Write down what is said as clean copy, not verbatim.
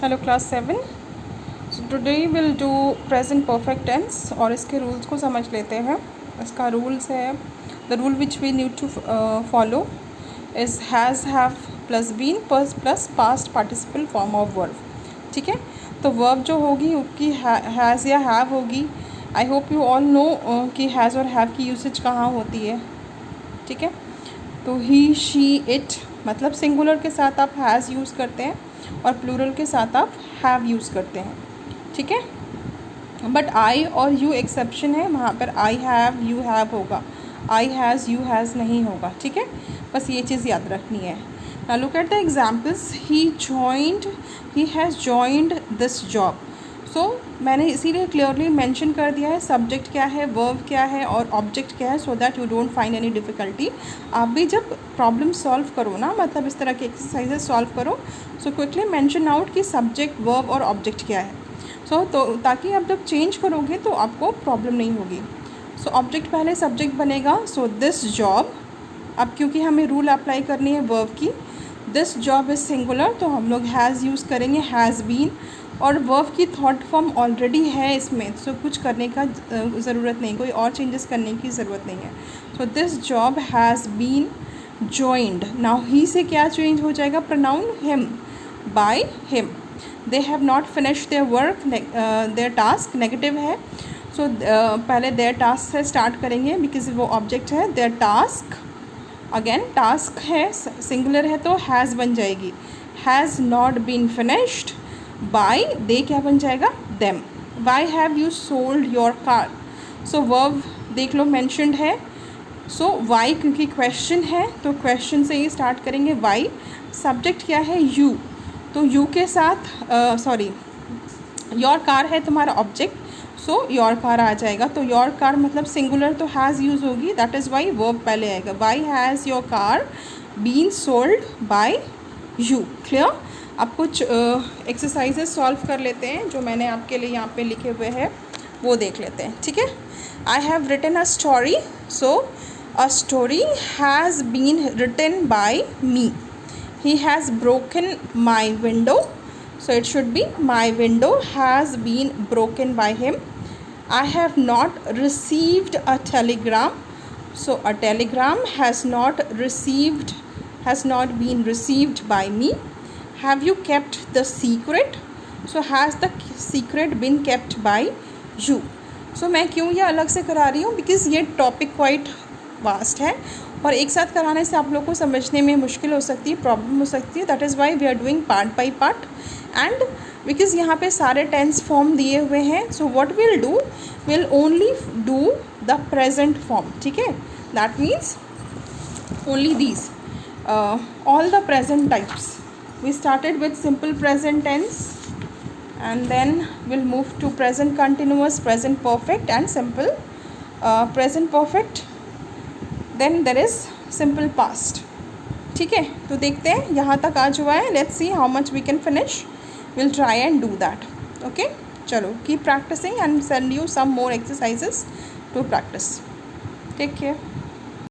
Hello class 7। So today will do present perfect tense और इसके rules को समझ लेते हैं। इसका रूल्स है, the rule which we need to follow is has, have plus been plus past participle form of verb. ठीक है, तो वर्ब जो होगी उसकी हैज़ या हैव होगी। I hope you all know कि हैज़ और हैव की यूसेज कहाँ होती है। ठीक है, तो ही, शी, इट मतलब सिंगुलर के साथ आप हैज़ यूज़ करते हैं और प्लूरल के साथ आप हैव यूज़ करते हैं। ठीक है, बट आई और यू एक्सेप्शन है, वहाँ पर आई हैव यू हैव होगा, आई हैज़ यू हैज़ नहीं होगा। ठीक है, बस ये चीज़ याद रखनी है। Now look at the examples. He has joined this job. So मैंने इसीलिए क्लियरली मेंशन कर दिया है सब्जेक्ट क्या है, वर्ब क्या है और ऑब्जेक्ट क्या है, so that you don't find any difficulty. आप भी जब प्रॉब्लम सॉल्व करो ना, मतलब इस तरह के एक्सरसाइजेस सॉल्व करो, सो क्विकली मेंशन आउट कि सब्जेक्ट, वर्ब और ऑब्जेक्ट क्या है। सो तो ताकि आप जब चेंज करोगे तो आपको प्रॉब्लम नहीं होगी। सो ऑब्जेक्ट पहले सब्जेक्ट बनेगा। सो दिस जॉब, अब क्योंकि हमें रूल अप्लाई करनी है वर्ब की, दिस जॉब इज़ सिंगुलर तो हम लोग हैज़ यूज़ करेंगे, हैज़ बीन। और वर्ब की थॉट फॉर्म ऑलरेडी है इसमें, सो कुछ करने का ज़रूरत नहीं, कोई और चेंजेस करने की ज़रूरत नहीं है। So this job has been joined. Now he से क्या चेंज हो जाएगा, pronoun him, by him. They have not finish their work, their task negative है। सो पहले देयर टास्क से स्टार्ट करेंगे बिकॉज वो ऑब्जेक्ट है। देयर टास्क, अगेन टास्क है, सिंगुलर है तो हैज़ बन जाएगी। Has not been finished by, they क्या बन जाएगा, them. Why have you sold your car. So verb देख लो मेंशनड है। सो वाई क्योंकि क्वेश्चन है तो क्वेश्चन से ही स्टार्ट करेंगे। वाई, सब्जेक्ट क्या है, यू, तो यू के साथ सॉरी योर कार है तुम्हारा ऑब्जेक्ट, सो योर कार आ जाएगा। तो योर कार मतलब सिंगुलर तो हैज़ यूज़ होगी, दैट इज़ वाई वर्ब पहले आएगा। Why has your car been sold by you. Clear. अब कुछ एक्सरसाइजेस सॉल्व कर लेते हैं जो मैंने आपके लिए यहाँ पे लिखे हुए हैं, वो देख लेते हैं। ठीक है, I have written a story. So a story has been written by me. He has broken my window. So it should be my window has been broken by him. I have not received a telegram. So a telegram has not been received by me. Have you kept the secret? So has the secret been kept by you? So मैं क्यों ये अलग से करा रही हूँ, because ये topic quite vast है और एक साथ कराने से आप लोग को समझने में मुश्किल हो सकती है, प्रॉब्लम हो सकती है। That is why we are doing part by part. And because यहाँ पे सारे टेंस फॉर्म दिए हुए हैं, so what will do, will only do the present form. ठीक है, that means only these all the present types. We started with simple present tense and then we'll move to present continuous, present perfect and simple present perfect, then there is simple past. ठीक है, तो देखते हैं यहाँ तक आज हुआ है। Let's see how much we can finish, will try and do that. Okay, चलो keep practising and send you some more exercises to practise. Take care.